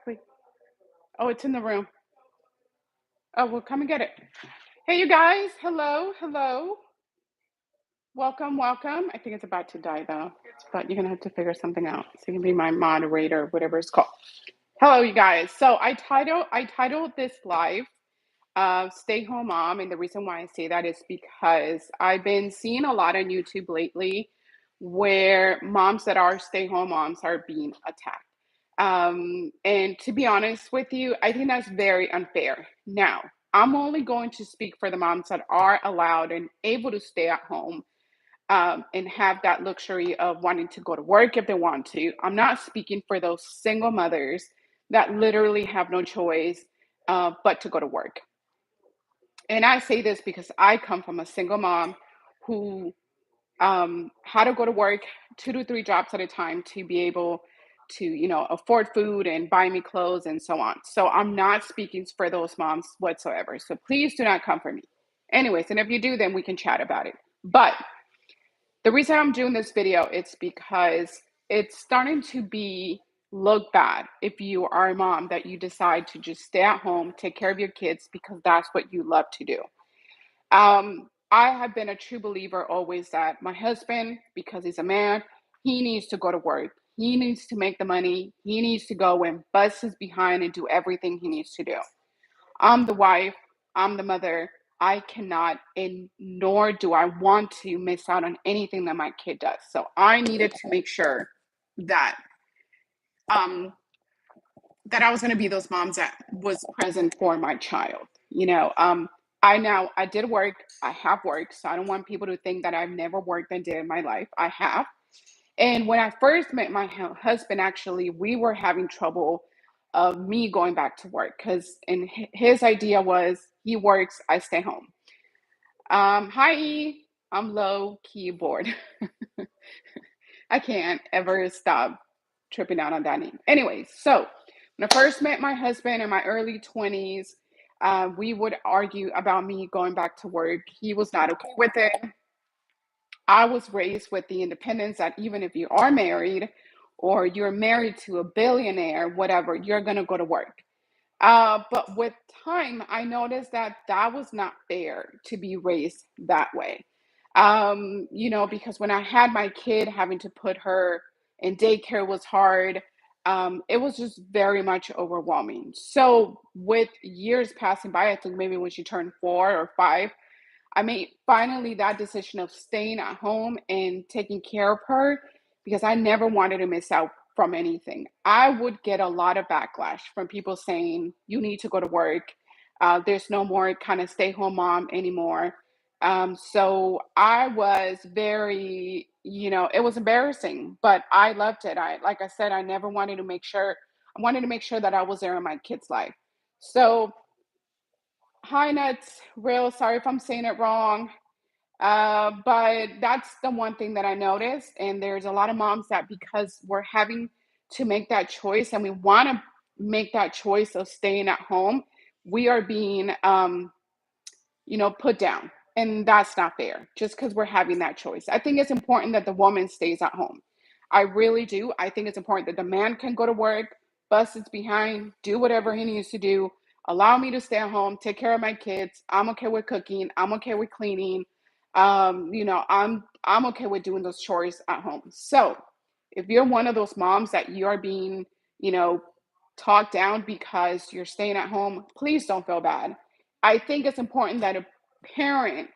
exactly. Oh, it's in the room. Oh, well, come and get it. Hey, you guys. Hello, hello. Welcome, welcome. I think it's about to die though, but you're gonna have to figure something out. So you can be my moderator, whatever it's called. Hello, you guys. So I titled this live "Stay Home Mom," and the reason why I say that is because I've been seeing a lot on YouTube lately where moms that are stay home moms are being attacked. And to be honest with you, I think that's very unfair. Now, I'm only going to speak for the moms that are allowed and able to stay at home and have that luxury of wanting to go to work if they want to. I'm not speaking for those single mothers that literally have no choice but to go to work. And I say this because I come from a single mom who had to go to work 2 to 3 jobs at a time to be able to, afford food and buy me clothes and so on. So I'm not speaking for those moms whatsoever. So please do not come for me. Anyways, and if you do, then we can chat about it. But the reason I'm doing this video is because it's starting to be look bad if you are a mom that you decide to just stay at home, take care of your kids because that's what you love to do. I have been a true believer always that my husband, because he's a man, he needs to go to work. He needs to make the money. He needs to go and bust his behind and do everything he needs to do. I'm the wife, I'm the mother. I cannot, and nor do I want to miss out on anything that my kid does. So I needed to make sure that um that I was going to be those moms that was present for my child. I did work. I have worked, so I don't want people to think that I've never worked and did in my life. I have. And when I first met my husband, actually, we were having trouble of me going back to work because and his idea was he works, I stay home. Hi, E. I'm low keyboard. I can't ever stop tripping out on that name. Anyways, so when I first met my husband in my early 20s, we would argue about me going back to work. He was not okay with it. I was raised with the independence that even if you are married or you're married to a billionaire, whatever, you're going to go to work. But with time, I noticed that that was not fair to be raised that way. Because when I had my kid, having to put her in daycare was hard. It was just very much overwhelming. So, with years passing by, I think maybe when she turned 4 or 5, I made finally that decision of staying at home and taking care of her because I never wanted to miss out from anything. I would get a lot of backlash from people saying, you need to go to work. There's no more kind of stay home mom anymore. So I was very, it was embarrassing, but I loved it. Like I said, I wanted to make sure that I was there in my kid's life. So, hi, Nuts. Real sorry if I'm saying it wrong. But that's the one thing that I noticed. And there's a lot of moms that because we're having to make that choice and we want to make that choice of staying at home, we are being, put down. And that's not fair just because we're having that choice. I think it's important that the woman stays at home. I really do. I think it's important that the man can go to work, bust his behind, do whatever he needs to do, allow me to stay at home, take care of my kids. I'm okay with cooking. I'm okay with cleaning. I'm okay with doing those chores at home. So if you're one of those moms that you are being, you know, talked down because you're staying at home, please don't feel bad. I think it's important that a parent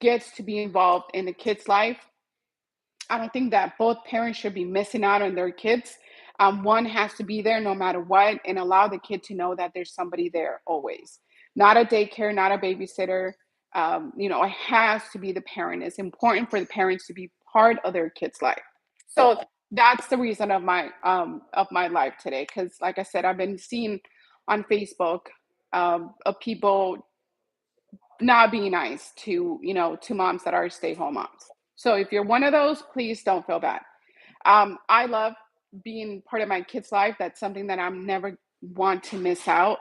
gets to be involved in the kid's life. I don't think that both parents should be missing out on their kids. One has to be there no matter what and allow the kid to know that there's somebody there always. Not a daycare, not a babysitter. It has to be the parent. It's important for the parents to be part of their kid's life. So that's the reason of my life today. Because, like I said, I've been seeing on Facebook of people not being nice to to moms that are stay-home moms. So if you're one of those, please don't feel bad. I love being part of my kids' life. That's something that I'm never want to miss out.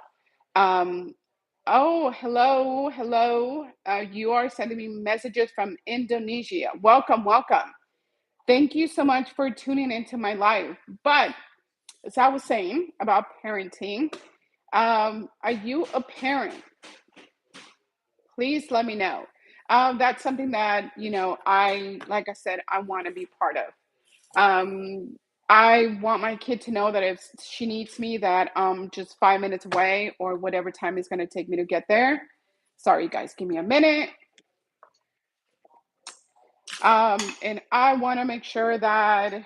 Um, oh, hello, hello. You are sending me messages from Indonesia. Welcome, welcome. Thank you so much for tuning into my live. But as I was saying about parenting, are you a parent? Please let me know. That's something that, like I said, I want to be part of. Um, I want my kid to know that if she needs me, that just 5 minutes away or whatever time it's going to take me to get there. Sorry, guys, give me a minute. And I want to make sure that,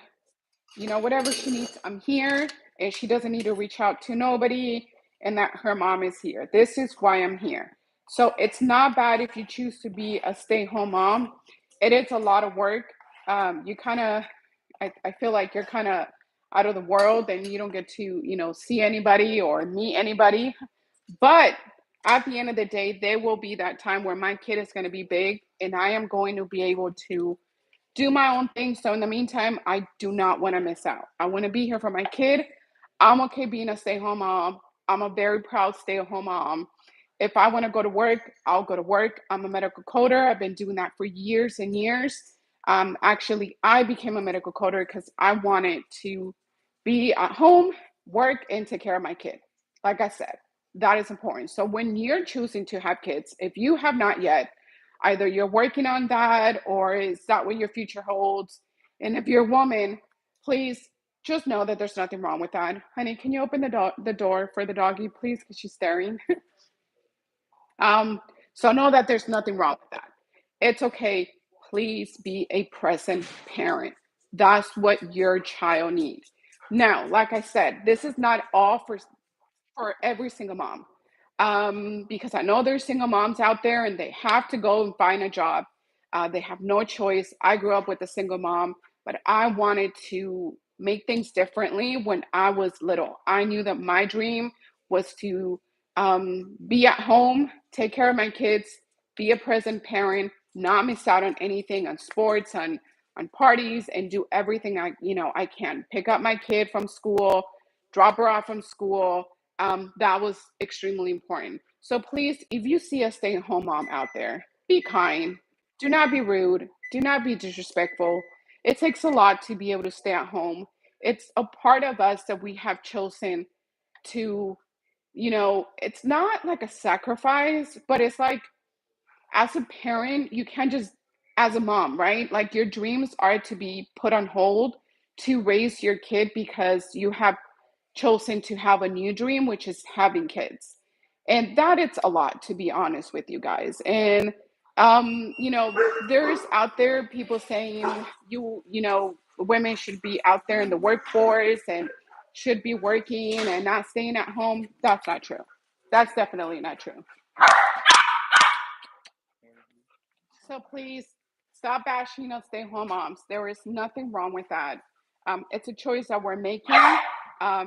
whatever she needs, I'm here, and she doesn't need to reach out to nobody, and that her mom is here. This is why I'm here. So it's not bad if you choose to be a stay-home mom. It is a lot of work. You kind of, I feel like you're kind of out of the world and you don't get to, see anybody or meet anybody. But at the end of the day, there will be that time where my kid is going to be big and I am going to be able to do my own thing. So in the meantime, I do not want to miss out. I want to be here for my kid. I'm okay being a stay-home mom. I'm a very proud stay-at-home mom. If I want to go to work, I'll go to work. I'm a medical coder. I've been doing that for years and years. Actually, I became a medical coder because I wanted to be at home, work, and take care of my kid. Like I said, that is important. So when you're choosing to have kids, if you have not yet, either you're working on that or is that what your future holds? And if you're a woman, please just know that there's nothing wrong with that. Honey, can you open the door for the doggy, please? Because she's staring. So know that there's nothing wrong with that. It's okay. Please be a present parent. That's what your child needs. Now, like I said, this is not all for every single mom. Because I know there's single moms out there and they have to go and find a job. They have no choice. I grew up with a single mom, but I wanted to make things differently when I was little. I knew that my dream was to be at home, take care of my kids, be a present parent, not miss out on anything, on sports, on parties, and do everything I can. Pick up my kid from school, drop her off from school. That was extremely important. So please, if you see a stay-at-home mom out there, be kind. Do not be rude. Do not be disrespectful. It takes a lot to be able to stay at home. It's a part of us that we have chosen to, it's not like a sacrifice, but it's like as a parent, you can't just, as a mom, right? Like your dreams are to be put on hold to raise your kid because you have chosen to have a new dream, which is having kids. And that it's a lot, to be honest with you guys. And, there's out there people saying women should be out there in the workforce and should be working and not staying at home. That's not true. That's definitely not true. So please stop bashing on stay-home moms. There is nothing wrong with that. It's a choice that we're making. I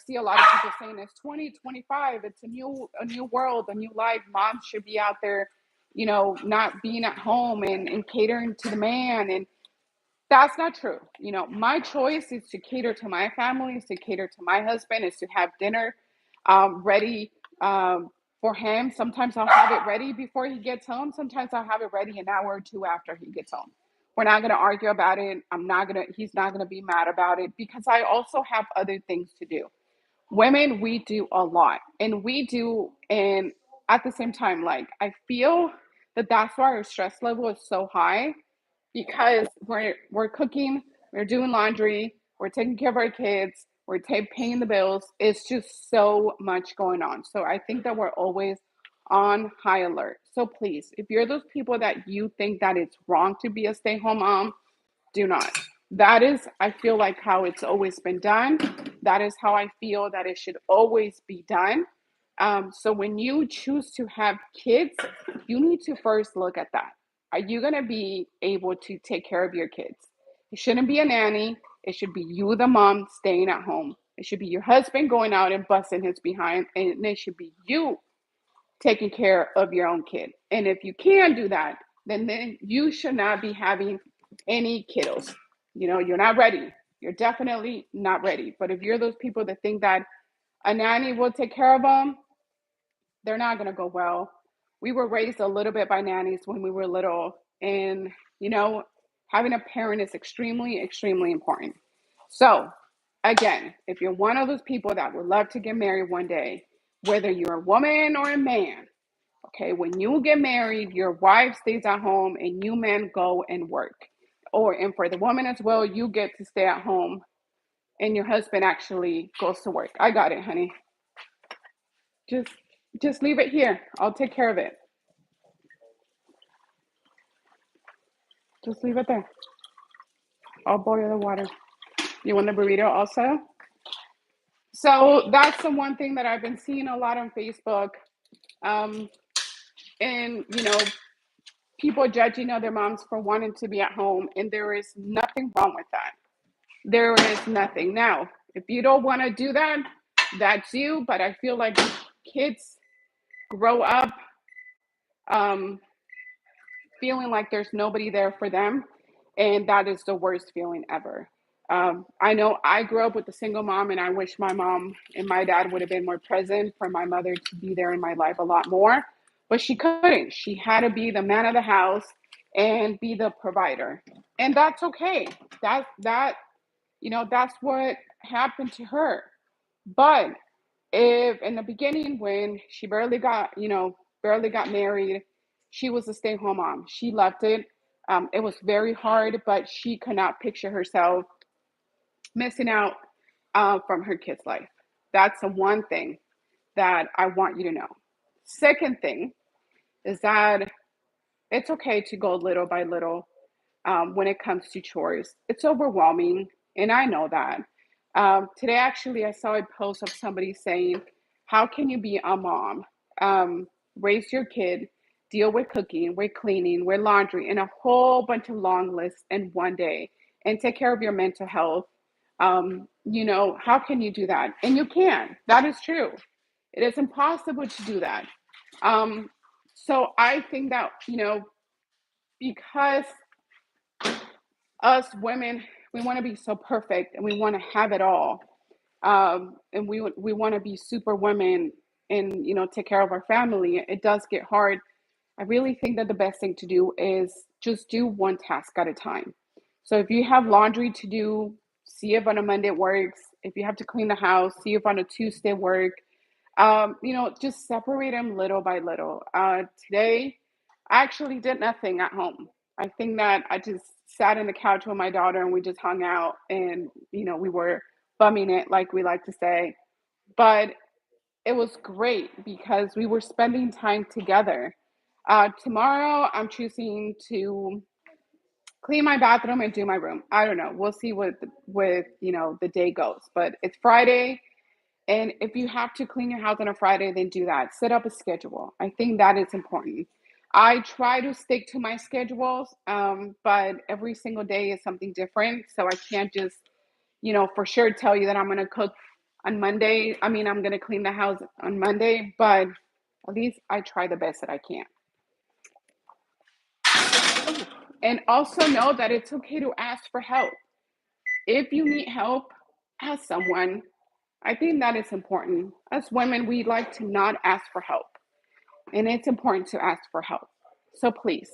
see a lot of people saying it's 2025. It's a new world, a new life. Moms should be out there, not being at home and catering to the man. And that's not true. My choice is to cater to my family, is to cater to my husband, is to have dinner ready for him. Sometimes I'll have it ready before he gets home. Sometimes I'll have it ready an hour or two after he gets home. We're not going to argue about it. He's not going to be mad about it because I also have other things to do. Women, we do a lot and and at the same time, like I feel that that's why our stress level is so high because we're cooking, we're doing laundry, we're taking care of our kids, we're paying the bills. It's just so much going on. So I think that we're always on high alert. So please, if you're those people that you think that it's wrong to be a stay-home mom, do not. That is, I feel like how it's always been done. That is how I feel that it should always be done. So when you choose to have kids, you need to first look at that. Are you going to be able to take care of your kids? It shouldn't be a nanny. It should be you, the mom, staying at home. It should be your husband going out and busting his behind, and it should be you taking care of your own kid. And if you can do that, then you should not be having any kiddos. You're not ready. You're definitely not ready. But if you're those people that think that a nanny will take care of them, they're not going to go well. We were raised a little bit by nannies when we were little, and you know, having a parent is extremely, extremely important. So, again, if you're one of those people that would love to get married one day, whether you're a woman or a man, okay, when you get married, your wife stays at home and you men go and work. And for the woman as well, you get to stay at home and your husband actually goes to work. I got it, honey. Just just leave it here. I'll take care of it. Just leave it there. I'll boil the water. You want the burrito also? So that's the one thing that I've been seeing a lot on Facebook. Um, and people judging other moms for wanting to be at home, and there is nothing wrong with that. There is nothing. Now, if you don't want to do that, that's you. But I feel like kids grow up um, feeling like there's nobody there for them, and that is the worst feeling ever. I know I grew up with a single mom, and I wish my mom and my dad would have been more present for my mother to be there in my life a lot more, but she couldn't. She had to be the man of the house and be the provider, and that's okay. That's what happened to her. But if in the beginning, when she barely got married, she was a stay-home mom. She loved it. It was very hard, but she could not picture herself missing out from her kid's life. That's the one thing that I want you to know. Second thing is that it's okay to go little by little when it comes to chores. It's overwhelming, and I know that. Today, actually, I saw a post of somebody saying, how can you be a mom, raise your kid, deal with cooking, with cleaning, with laundry, and a whole bunch of long lists in one day, and take care of your mental health? How can you do that? And you can. That is true. It is impossible to do that. Um, so I think that, because us women, we want to be so perfect and we want to have it all, and we want to be super women and take care of our family. It does get hard. I really think that the best thing to do is just do one task at a time. So if you have laundry to do, see if on a Monday works. If you have to clean the house, see if on a Tuesday work. Just separate them little by little. Today, I actually did nothing at home. I think that I just sat in the couch with my daughter and we just hung out, and we were bumming it, like we like to say. But it was great because we were spending time together. Tomorrow, I'm choosing to clean my bathroom and do my room. I don't know. We'll see with the day goes. But it's Friday, and if you have to clean your house on a Friday, then do that. Set up a schedule. I think that is important. I try to stick to my schedules, but every single day is something different. So I can't just, for sure tell you that I'm going to cook on Monday. I mean, I'm going to clean the house on Monday, but at least I try the best that I can. And also know that it's okay to ask for help. If you need help, ask someone. I think that is important. As women, we like to not ask for help, and it's important to ask for help. So please.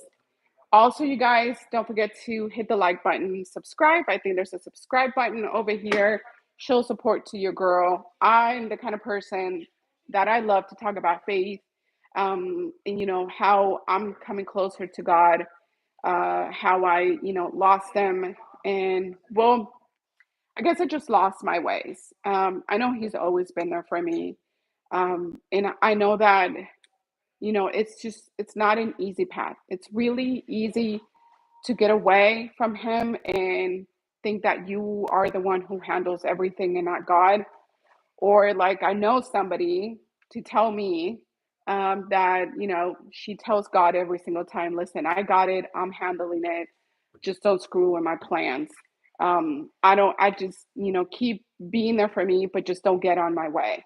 Also, you guys, don't forget to hit the like button, subscribe. I think there's a subscribe button over here. Show support to your girl. I'm the kind of person that I love to talk about faith, and how I'm coming closer to God, how I lost them, and well, I guess I just lost my ways. I know He's always been there for me, and I know that it's not an easy path. It's really easy to get away from Him and think that you are the one who handles everything and not God. Or like I know somebody to tell me that she tells God every single time, listen, I got it, I'm handling it, just don't screw with my plans. I just keep being there for me, but just don't get on my way.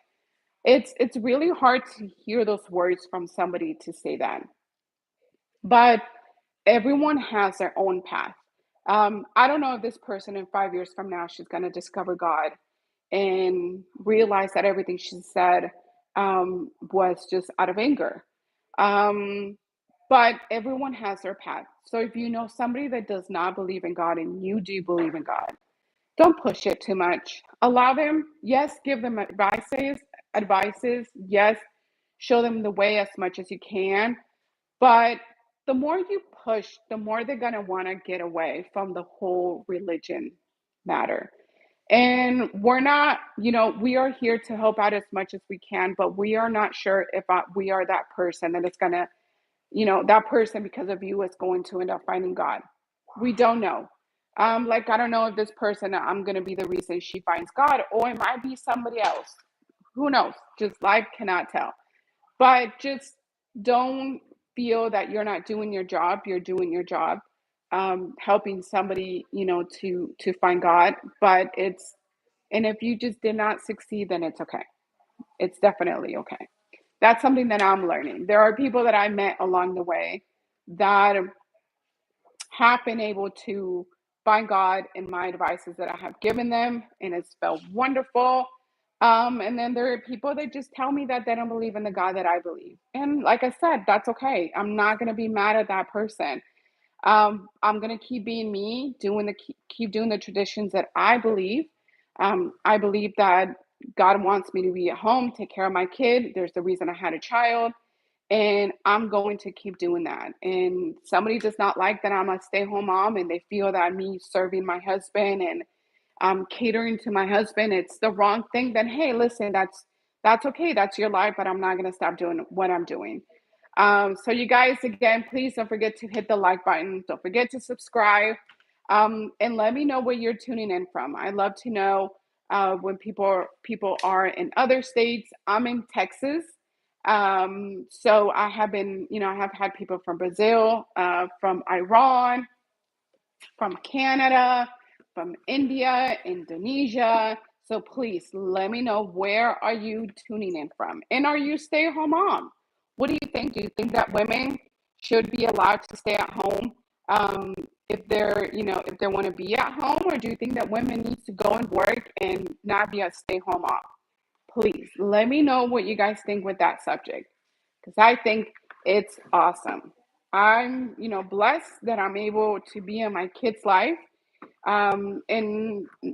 It's really hard to hear those words from somebody to say that, but everyone has their own path. I don't know if this person in 5 years from now, she's going to discover God and realize that everything she said was just out of anger. Um, but everyone has their path. So if you know somebody that does not believe in God and you do believe in God, Don't push it too much. Allow them, yes, give them advices, yes, show them the way as much as you can. But the more you push, the more they're going to want to get away from the whole religion matter. And we're not, we are here to help out as much as we can, but we are not sure if we are that person that is going to, that person because of you is going to end up finding God. We don't know. Like, I don't know if this person, I'm going to be the reason she finds God, or it might be somebody else. Who knows? Just life cannot tell. But just don't feel that you're not doing your job. You're doing your job, helping somebody, to find God. But and if you just did not succeed, then it's okay. It's definitely okay. That's something that I'm learning. There are people that I met along the way that have been able to find God in my advices that I have given them, and it's felt wonderful. And then there are people that just tell me that they don't believe in the God that I believe. And like I said, that's okay. I'm not going to be mad at that person. I'm going to keep being me, keep doing the traditions that I believe. I believe that God wants me to be at home, take care of my kid. There's the reason I had a child, and I'm going to keep doing that. And somebody does not like that I'm a stay-home mom, and they feel that me serving my husband and catering to my husband, it's the wrong thing. Then hey, listen, that's okay. That's your life, but I'm not going to stop doing what I'm doing. So you guys, again, please don't forget to hit the like button. Don't forget to subscribe, and let me know where you're tuning in from. I love to know when people are in other states. I'm in Texas, so I have been, I have had people from Brazil, from Iran, from Canada, from India, Indonesia. So please let me know, where are you tuning in from? And are you a stay-at-home mom? What do you think? Do you think that women should be allowed to stay at home, if if they want to be at home, or do you think that women need to go and work and not be a stay-home mom? Please let me know what you guys think with that subject, because I think it's awesome. I'm, blessed that I'm able to be in my kid's life, and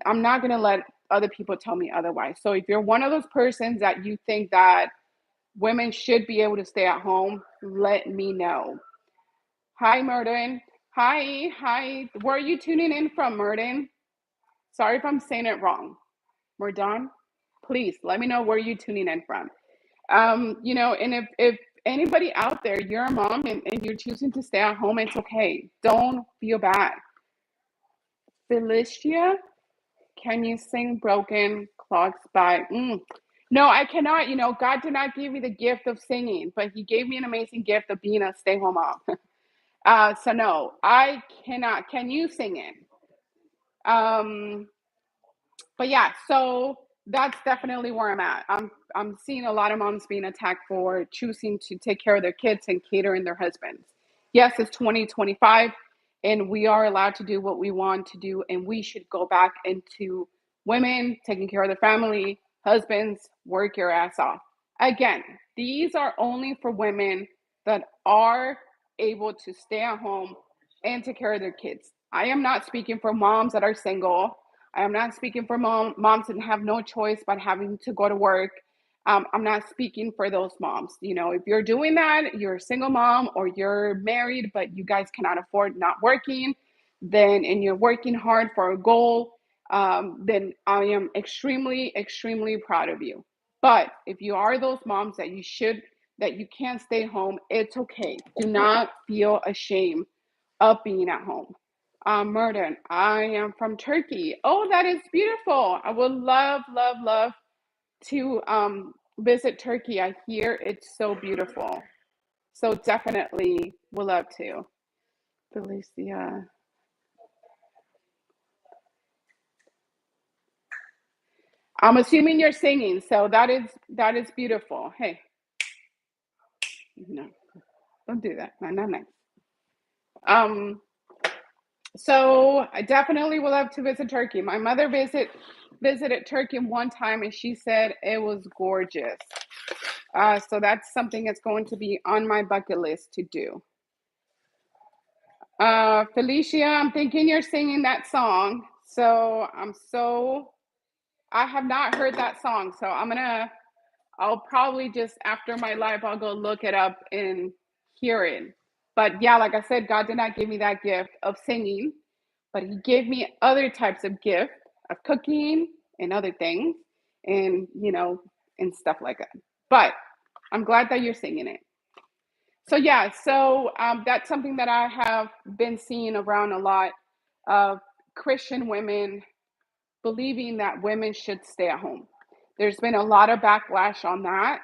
I'm not going to let other people tell me otherwise. So if you're one of those persons that you think that women should be able to stay at home, let me know. Hi, Murden. Hi. Where are you tuning in from, Murden? Sorry if I'm saying it wrong. Murdan, please let me know where you're tuning in from. And if anybody out there, you're a mom and you're choosing to stay at home, it's okay. Don't feel bad. Felicia, can you sing Broken Clocks by? No, I cannot. God did not give me the gift of singing, but He gave me an amazing gift of being a stay home mom. So no, I cannot. Can you sing it? Um, but yeah, so that's definitely where I'm at. I'm seeing a lot of moms being attacked for choosing to take care of their kids and catering their husbands. Yes, it's 2025, and we are allowed to do what we want to do, and we should go back into women taking care of the family, husbands, work your ass off. Again, these are only for women that are able to stay at home and take care of their kids. I am not speaking for moms that are single. I am not speaking for moms that have no choice but having to go to work. I'm not speaking for those moms. If you're doing that, you're a single mom or you're married, but you guys cannot afford not working, and you're working hard for a goal, then I am extremely, extremely proud of you. But if you are those moms that you can't stay home, it's okay. Do not feel ashamed of being at home. Murden, I am from Turkey. Oh, that is beautiful. I would love, love, love to visit Turkey. I hear it's so beautiful. So definitely would love to. Felicia. I'm assuming you're singing, so that is beautiful. Hey, no, don't do that. No, no, no. Um, so I definitely would love to visit Turkey. My mother visited Turkey one time, and she said it was gorgeous. So that's something that's going to be on my bucket list to do. Felicia, I'm thinking you're singing that song. So I have not heard that song. So I'll probably just after my live, I'll go look it up and hear it. But yeah, like I said, God did not give me that gift of singing, but He gave me other types of gift of cooking and other things, and and stuff like that. But I'm glad that you're singing it. So yeah, that's something that I have been seeing around a lot of Christian women believing that women should stay at home. There's been a lot of backlash on that.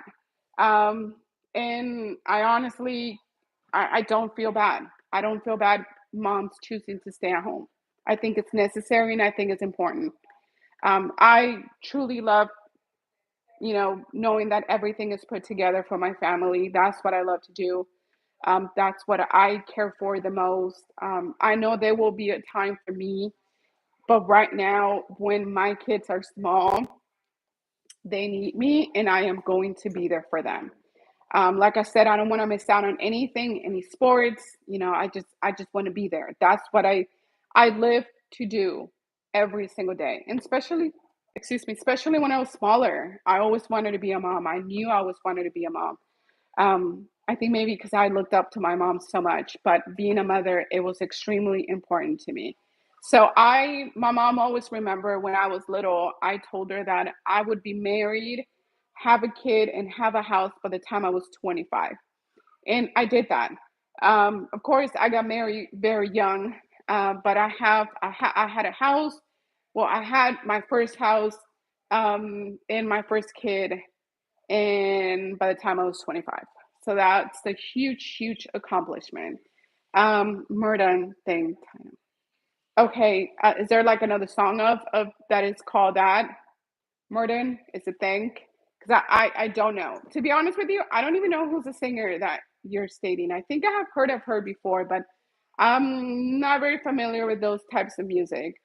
Um, and I honestly, I don't feel bad. I don't feel bad moms choosing to stay at home. I think it's necessary and I think it's important. I truly love, knowing that everything is put together for my family. That's what I love to do. That's what I care for the most. I know there will be a time for me, but right now, when my kids are small, they need me, and I am going to be there for them. Like I said, I don't want to miss out on anything, any sports. I just want to be there. That's what I live to do every single day, and especially when I was smaller. I always wanted to be a mom. I knew I always wanted to be a mom. I think maybe because I looked up to my mom so much, but being a mother, it was extremely important to me. So my mom always remember when I was little, I told her that I would be married, have a kid, and have a house by the time I was 25. And I did that. Of course, I got married very young, but I had a house. Well, I had my first house, and my first kid, and by the time I was 25. So that's a huge, huge accomplishment. Murder thing. Okay, is there like another song of that is called that? Murden is a thing? Because I don't know. To be honest with you, I don't even know who's the singer that you're stating. I think I have heard of her before, but I'm not very familiar with those types of music.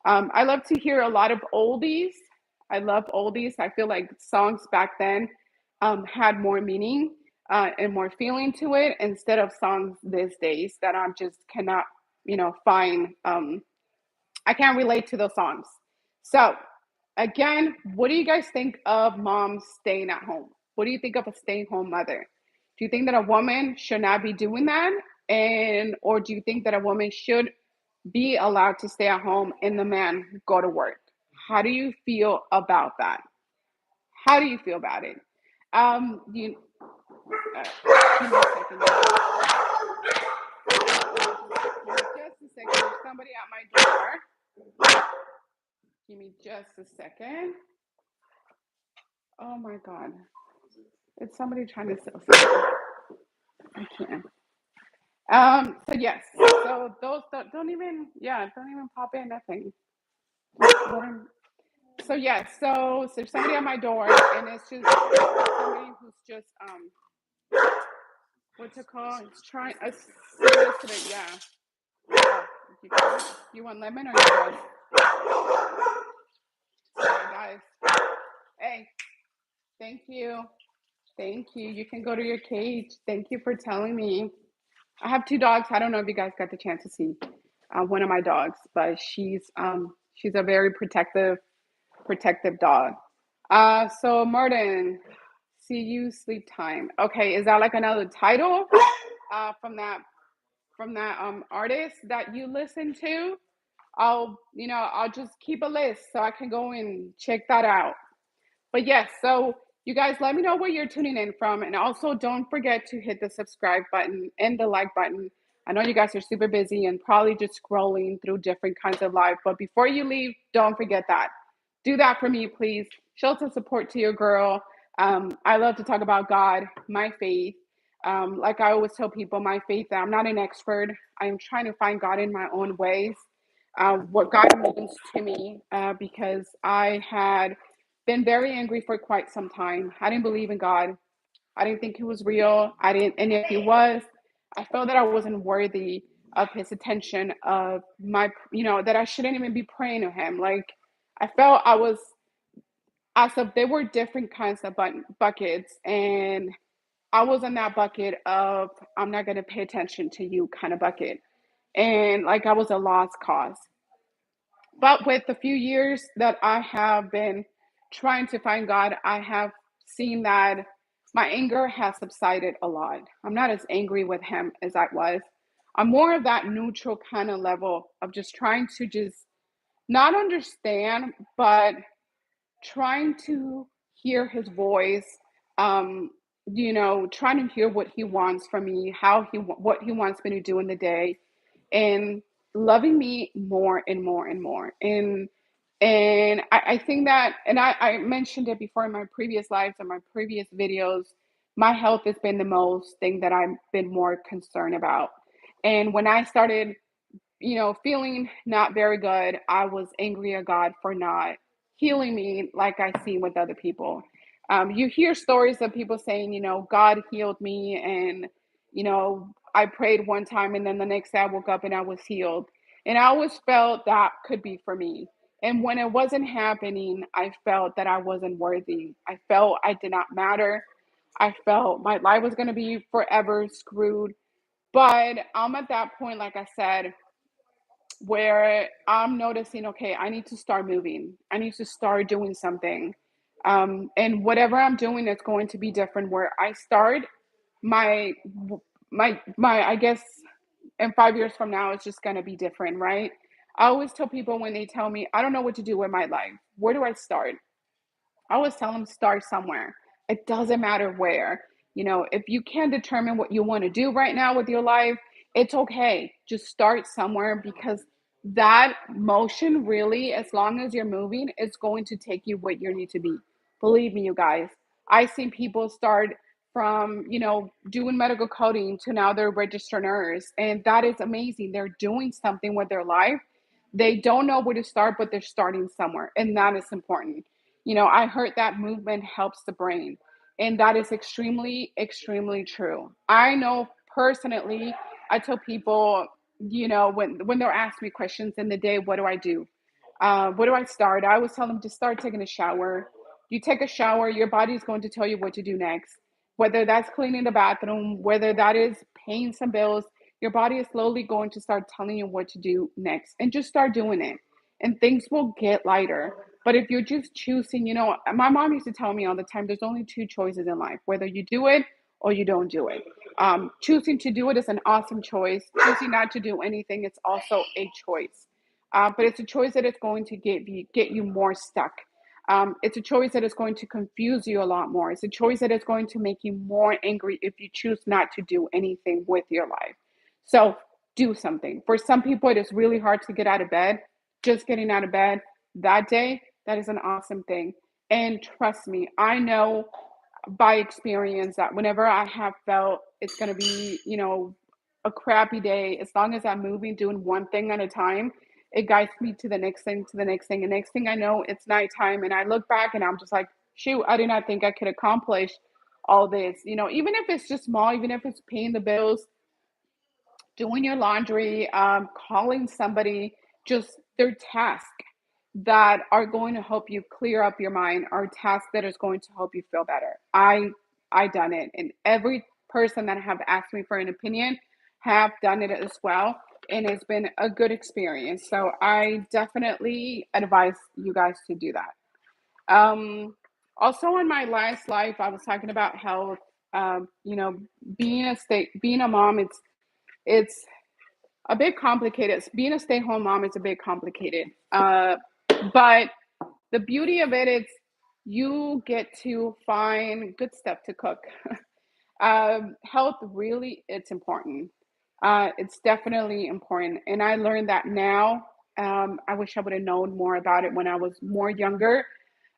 I love to hear a lot of oldies. I love oldies. I feel like songs back then had more meaning and more feeling to it instead of songs these days that I'm just cannot, find. I can't relate to those songs. So, again, what do you guys think of moms staying at home? What do you think of a stay-home mother? Do you think that a woman should not be doing that, or do you think that a woman should be allowed to stay at home and the man go to work? How do you feel about that? How do you feel about it? You Give me a second. Just a second. There's somebody at my door. Give me just a second. Oh my God. It's somebody trying to sell something. I can't. So yes. So those don't even, yeah, don't even pop in nothing. So yes, so there's somebody at my door, and it's just somebody who's just what's it called? It's trying a solicitor, yeah. Oh, you want lemon or you good? Sorry, guys. Hey, thank you. Thank you. You can go to your cage. Thank you for telling me. I have two dogs. I don't know if you guys got the chance to see one of my dogs, but she's a very protective dog. So Martin, see you sleep time. Okay, is that like another title from that artist that you listen to? I'll just keep a list so I can go and check that out. But yes, so you guys let me know where you're tuning in from. And also don't forget to hit the subscribe button and the like button. I know you guys are super busy and probably just scrolling through different kinds of life. But before you leave, don't forget that. Do that for me, please. Show some support to your girl. I love to talk about God, my faith. Like I always tell people, my faith, I'm not an expert. I'm trying to find God in my own ways. What God means to me, because I had been very angry for quite some time. I didn't believe in God. I didn't think he was real. I didn't, and if he was, I felt that I wasn't worthy of his attention, of my, that I shouldn't even be praying to him. Like I felt I was, as if there were different kinds of buckets, and I was in that bucket of I'm not going to pay attention to you kind of bucket, and like I was a lost cause. But with the few years that I have been trying to find God, I have seen that my anger has subsided a lot. I'm not as angry with Him as I was. I'm more of that neutral kind of level of just trying to just not understand, but trying to hear His voice. Um, trying to hear what He wants from me, what He wants me to do in the day, and loving me more and more and more. And I think that, and I mentioned it before in my previous lives and my previous videos, my health has been the most thing that I've been more concerned about. And when I started, feeling not very good, I was angry at God for not healing me like I see with other people. You hear stories of people saying, God healed me, and, I prayed one time, and then the next day I woke up and I was healed. And I always felt that could be for me. And when it wasn't happening, I felt that I wasn't worthy. I felt I did not matter. I felt my life was going to be forever screwed. But I'm at that point, like I said, where I'm noticing, okay, I need to start moving. I need to start doing something. And whatever I'm doing is going to be different. Where I start my I guess in 5 years from now, it's just going to be different, right? I always tell people when they tell me I don't know what to do with my life, where do I start? I always tell them start somewhere. It doesn't matter where. If you can't determine what you want to do right now with your life, it's okay. Just start somewhere, because that motion really, as long as you're moving, it's going to take you where you need to be. Believe me, you guys. I've seen people start from, doing medical coding to now they're registered nurse. And that is amazing. They're doing something with their life. They don't know where to start, but they're starting somewhere. And that is important. I heard that movement helps the brain, and that is extremely, extremely true. I know personally, I tell people, when they're asking me questions in the day, what do I do? What do I start? I always tell them to start taking a shower. You take a shower, your body is going to tell you what to do next. Whether that's cleaning the bathroom, whether that is paying some bills, your body is slowly going to start telling you what to do next. And just start doing it. And things will get lighter. But if you're just choosing, my mom used to tell me all the time, there's only two choices in life, whether you do it or you don't do it. Choosing to do it is an awesome choice. Choosing not to do anything, it's also a choice. But it's a choice that is going to get you more stuck. It's a choice that is going to confuse you a lot more. It's a choice that is going to make you more angry if you choose not to do anything with your life. So do something. For some people, it is really hard to get out of bed. Just getting out of bed that day, that is an awesome thing. And trust me, I know by experience that whenever I have felt it's going to be, a crappy day, as long as I'm moving, doing one thing at a time, it guides me to the next thing, to the next thing. And next thing I know, it's nighttime. And I look back and I'm just like, shoot, I did not think I could accomplish all this. Even if it's just small, even if it's paying the bills, doing your laundry, calling somebody, just their tasks that are going to help you clear up your mind, are tasks that is going to help you feel better. I done it, and every person that have asked me for an opinion have done it as well, and it's been a good experience. So I definitely advise you guys to do that. Also, in my last life, I was talking about health. Being a mom, it's a bit complicated. Being a stay-home mom is a bit complicated. But the beauty of it is you get to find good stuff to cook. Health really, it's important. It's definitely important. And I learned that now. I wish I would have known more about it when I was more younger.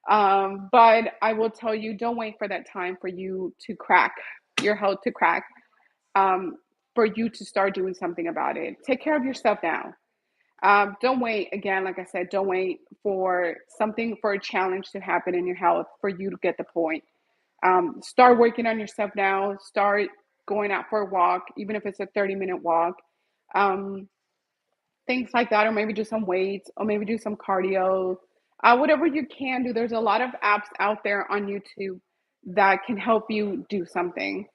But I will tell you, don't wait for that time for you to crack, your health to crack, um, for you to start doing something about it. Take care of yourself now. Don't wait. Again, like I said, don't wait for something, for a challenge to happen in your health for you to get the point. Start working on yourself now. Start going out for a walk, even if it's a 30-minute walk. Um, Things like that, or maybe do some weights, or maybe do some cardio. Whatever you can do. There's a lot of apps out there on YouTube that can help you do something.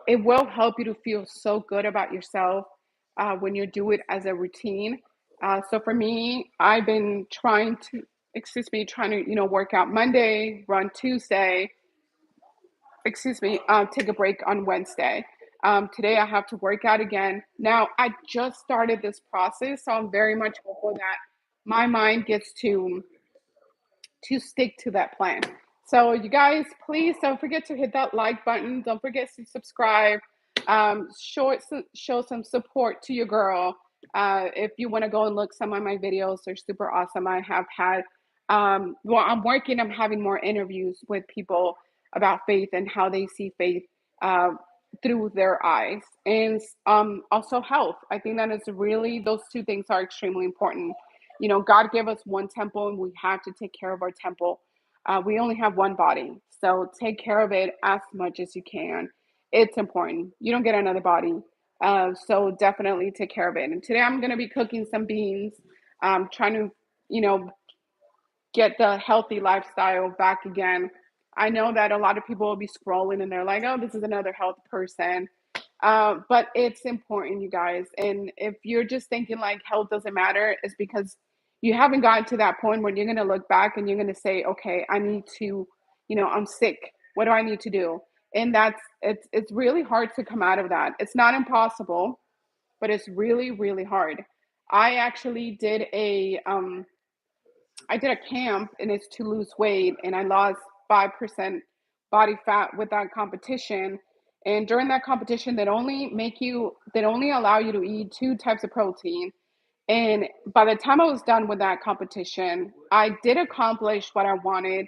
It will help you to feel so good about yourself when you do it as a routine. So for me, I've been trying to, work out Monday, run Tuesday, take a break on Wednesday. Today I have to work out again. Now I just started this process, so I'm very much hopeful that my mind gets to stick to that plan. So you guys, please don't forget to hit that like button. Don't forget to subscribe. Show some support to your girl. If you want to go and look some of my videos, they're super awesome. I have had, I'm having more interviews with people about faith and how they see faith uh, through their eyes. And also health. I think that is really, those two things are extremely important. God gave us one temple and we have to take care of our temple. We only have one body, so take care of it as much as you can. It's important. You don't get another body. So definitely take care of it. And today I'm going to be cooking some beans, trying to, you know, get the healthy lifestyle back again. I know that a lot of people will be scrolling and they're like, oh, this is another health person. But it's important, you guys. And if you're just thinking like health doesn't matter, it's because you haven't gotten to that point where you're going to look back and you're going to say, okay, I need to, I'm sick. What do I need to do? And it's really hard to come out of that. It's not impossible, but it's really, really hard. I actually I did a camp and it's to lose weight and I lost 5% body fat with that competition. And during that competition, they only allow you to eat two types of protein. And by the time I was done with that competition, I did accomplish what I wanted.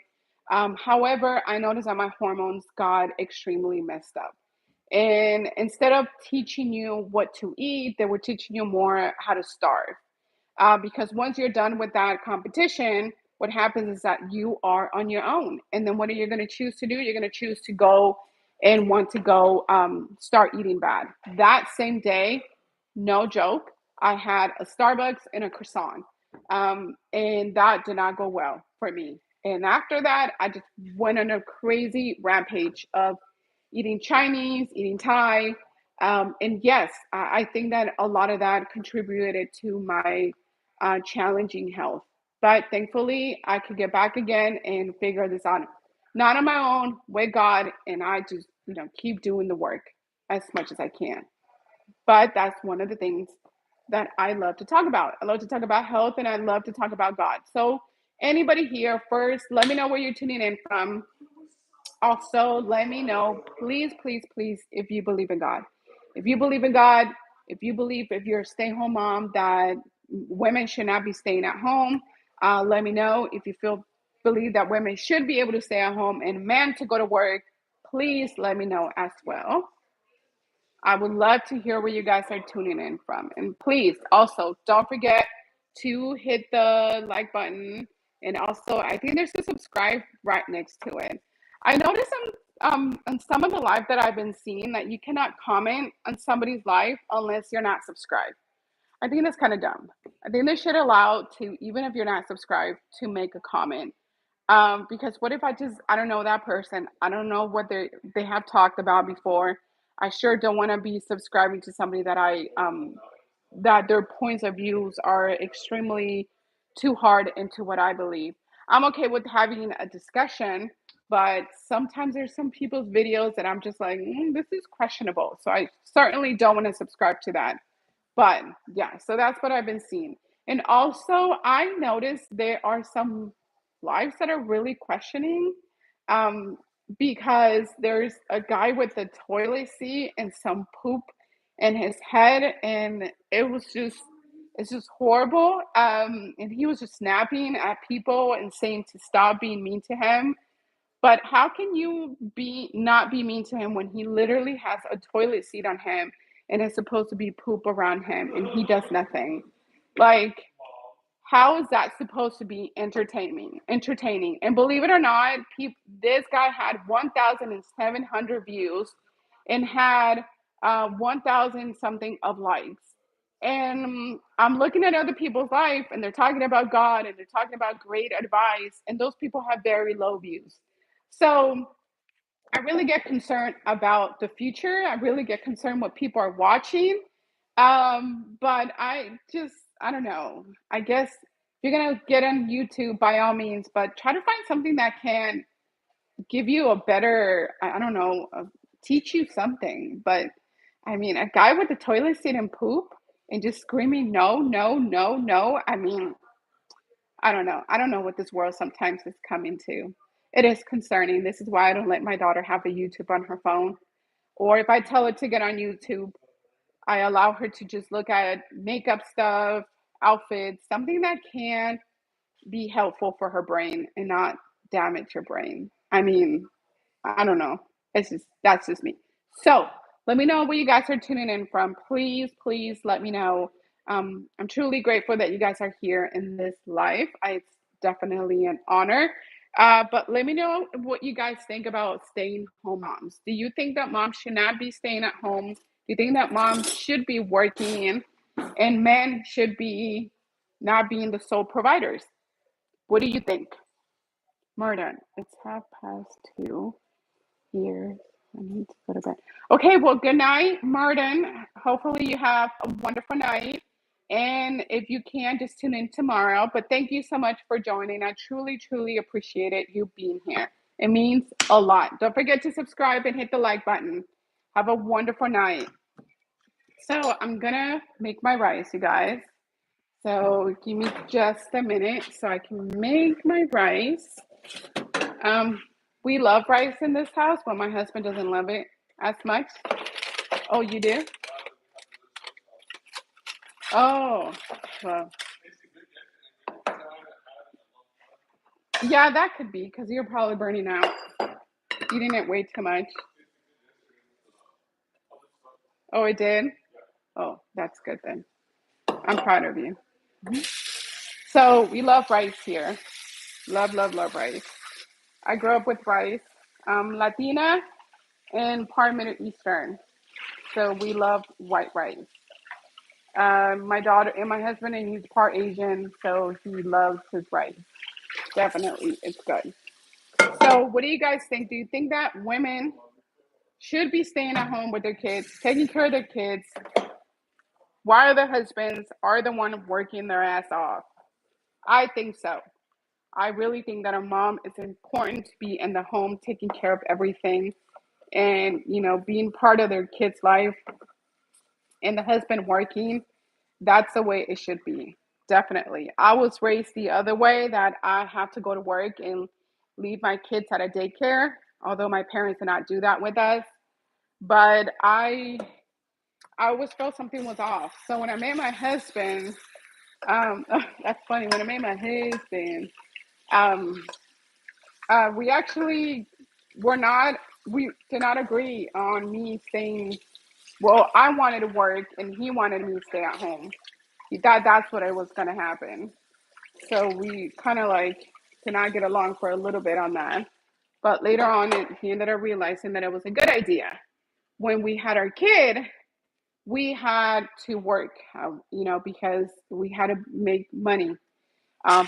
However, I noticed that my hormones got extremely messed up. And instead of teaching you what to eat, they were teaching you more how to starve, because once you're done with that competition, what happens is that you are on your own. And then what are you going to choose to do? You're going to choose to go and want to go start eating bad. That same day, no joke, I had a Starbucks and a croissant. And that did not go well for me. And after that, I just went on a crazy rampage of eating Chinese, eating Thai. And yes, I think that a lot of that contributed to my challenging health. But thankfully, I could get back again and figure this out, not on my own, with God, and I just keep doing the work as much as I can. But that's one of the things that I love to talk about. I love to talk about health, and I love to talk about God. So anybody here, first, let me know where you're tuning in from. Also, let me know, please, please, please, if you believe in God. If you believe in God, if you're a stay home mom, that women should not be staying at home, let me know. If you believe that women should be able to stay at home and men to go to work, please let me know as well. I would love to hear where you guys are tuning in from. And please also don't forget to hit the like button. And also, I think there's a subscribe right next to it. I noticed on some of the live that I've been seeing that you cannot comment on somebody's live unless you're not subscribed. I think that's kind of dumb. I think they should allow to, even if you're not subscribed, to make a comment. Because what if I don't know that person? I don't know what they have talked about before. I sure don't want to be subscribing to somebody that their points of views are extremely too hard into what I believe. I'm okay with having a discussion, but sometimes there's some people's videos that I'm just like, this is questionable. So I certainly don't want to subscribe to that. But yeah, so that's what I've been seeing. And also, I noticed there are some lives that are really questioning, um, because there's a guy with a toilet seat and some poop in his head, and it's just horrible. And he was just snapping at people and saying to stop being mean to him. But how can you be not be mean to him when he literally has a toilet seat on him and it's supposed to be poop around him and he does nothing? Like, how is that supposed to be entertaining? Entertaining. And believe it or not, this guy had 1,700 views and had 1,000 something of likes. And I'm looking at other people's life and they're talking about God and they're talking about great advice, and those people have very low views. So I really get concerned about the future. I really get concerned what people are watching. But I don't know. I guess if you're gonna get on YouTube, by all means, but try to find something that can give you a better, I don't know, teach you something. But I mean, a guy with a toilet seat and poop and just screaming, no, no, no, no. I mean, I don't know. I don't know what this world sometimes is coming to. It is concerning. This is why I don't let my daughter have a YouTube on her phone. Or if I tell her to get on YouTube, I allow her to just look at makeup stuff, outfits, something that can be helpful for her brain and not damage her brain. I mean, I don't know. It's just that's just me. So let me know where you guys are tuning in from. Please, please let me know. I'm truly grateful that you guys are here in this live. It's definitely an honor. But let me know what you guys think about staying home moms. Do you think that moms should not be staying at home? Do you think that moms should be working and men should be not being the sole providers? What do you think? Murder. It's 2:30 here. I need to go to bed. Okay, well, good night, Martin. Hopefully, you have a wonderful night. And if you can, just tune in tomorrow. But thank you so much for joining. I truly, truly appreciate it, you being here. It means a lot. Don't forget to subscribe and hit the like button. Have a wonderful night. So, I'm gonna make my rice, you guys. So, give me just a minute so I can make my rice. Um, we love rice in this house, but my husband doesn't love it as much. Oh, you do? Oh, well, yeah, that could be because you're probably burning out, eating it way too much. Oh, it did? Oh, that's good then. I'm proud of you. So we love rice here. Love, love, love rice. I grew up with rice. Latina and part Middle Eastern. So we love white rice. My daughter and my husband, and he's part Asian, so he loves his rice. Definitely, it's good. So, what do you guys think? Do you think that women should be staying at home with their kids, taking care of their kids, while their husbands are the one working their ass off? I think so. I really think that a mom is important to be in the home, taking care of everything, and being part of their kids' life, and the husband working. That's the way it should be. Definitely. I was raised the other way that I have to go to work and leave my kids at a daycare, although my parents did not do that with us. But I always felt something was off. So when I met my husband, that's funny. When I met my husband, um, we actually were not, we did not agree on me staying. Well, I wanted to work and he wanted me to stay at home. He thought that's what it was going to happen. So we kind of like did not get along for a little bit on that. But later on, he ended up realizing that it was a good idea. When we had our kid, we had to work, because we had to make money,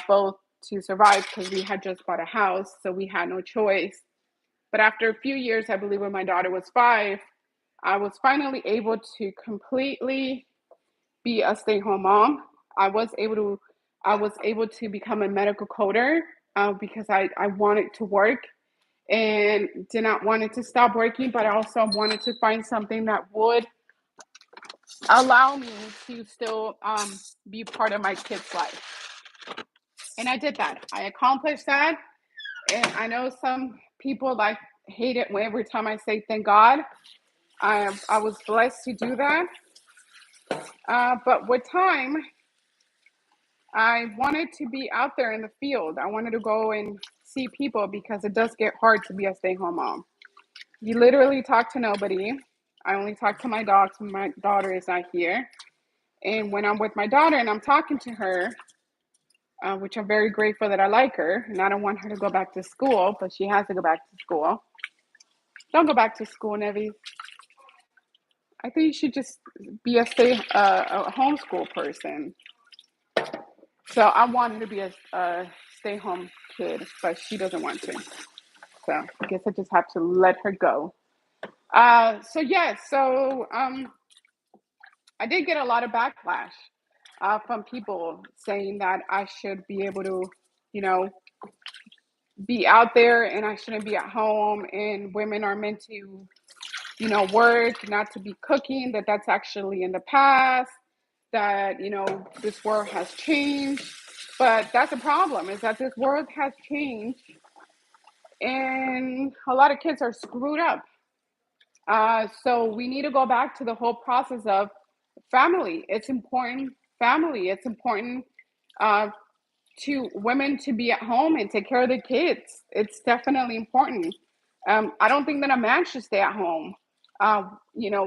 both to survive because we had just bought a house, so we had no choice. But after a few years, I believe when my daughter was 5, I was finally able to completely be a stay-home mom. I was able to I was able to become a medical coder because I wanted to work and did not want it to stop working, but I also wanted to find something that would allow me to still be part of my kids' life. And I did that. I accomplished that. And I know some people like hate it every time I say thank God. I was blessed to do that. But with time, I wanted to be out there in the field. I wanted to go and see people because it does get hard to be a stay home mom. You literally talk to nobody. I only talk to my dogs when my daughter is not here. And when I'm with my daughter and I'm talking to her, which I'm very grateful that I like her, and I don't want her to go back to school, but she has to go back to school. Don't go back to school, Nevi. I think you should just be a homeschool person. So I want her to be a stay home kid, but she doesn't want to. So I guess I just have to let her go. So yeah, so I did get a lot of backlash. from people saying that I should be able to, you know, be out there and I shouldn't be at home, and women are meant to, work, not to be cooking, that that's actually in the past, that, this world has changed. But that's a problem, is that this world has changed and a lot of kids are screwed up. So we need to go back to the whole process of family. It's important, family. It's important uh, to women to be at home and take care of the kids. It's definitely important. I don't think that a man should stay at home,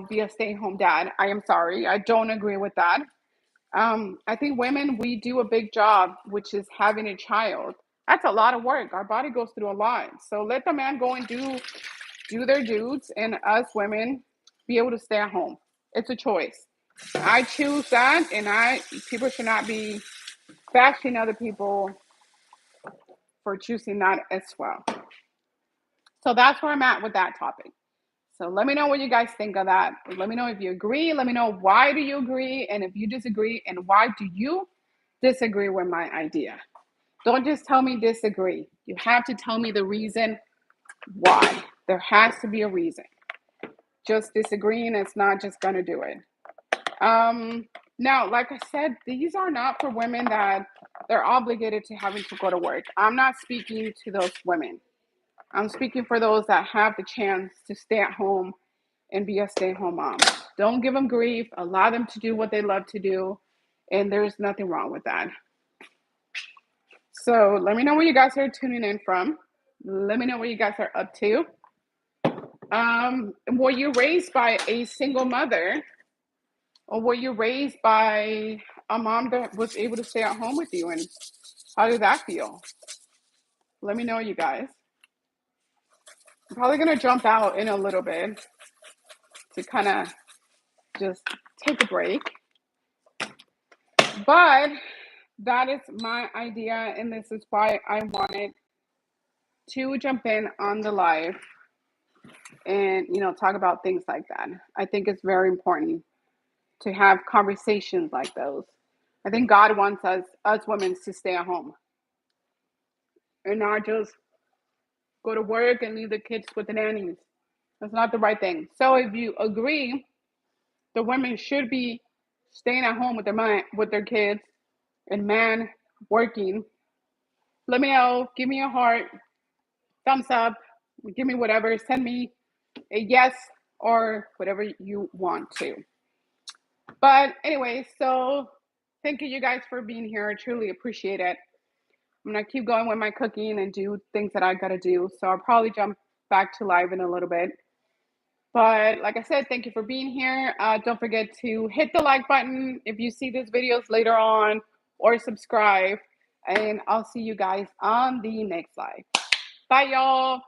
be a stay-at-home dad. I am sorry. I don't agree with that. I think women, we do a big job, which is having a child. That's a lot of work. Our body goes through a lot. So let the man go and do their dudes, and us women be able to stay at home. It's a choice. I choose that, and people should not be bashing other people for choosing that as well. So that's where I'm at with that topic. So let me know what you guys think of that. Let me know if you agree. Let me know why do you agree, and if you disagree, and why do you disagree with my idea. Don't just tell me disagree. You have to tell me the reason why. There has to be a reason. Just disagreeing is not just going to do it. Now, like I said, these are not for women that they're obligated to having to go to work. I'm not speaking to those women. I'm speaking for those that have the chance to stay at home and be a stay-at-home mom. Don't give them grief. Allow them to do what they love to do, and there's nothing wrong with that. So let me know where you guys are tuning in from. Let me know what you guys are up to. Were you raised by a single mother, or were you raised by a mom that was able to stay at home with you, and how did that feel? Let me know, you guys. I'm probably going to jump out in a little bit to kind of just take a break. But that is my idea, and this is why I wanted to jump in on the live and, talk about things like that. I think it's very important to have conversations like those. I think God wants us women, to stay at home and not just go to work and leave the kids with the nannies. That's not the right thing. So if you agree, the women should be staying at home with their kids, and man working. Let me know. Give me a heart, thumbs up, give me whatever. Send me a yes or whatever you want to. But anyway, so thank you guys for being here. I truly appreciate it. I'm going to keep going with my cooking and do things that I got to do. So I'll probably jump back to live in a little bit. But like I said, thank you for being here. Don't forget to hit the like button if you see these videos later on, or subscribe. And I'll see you guys on the next live. Bye, y'all.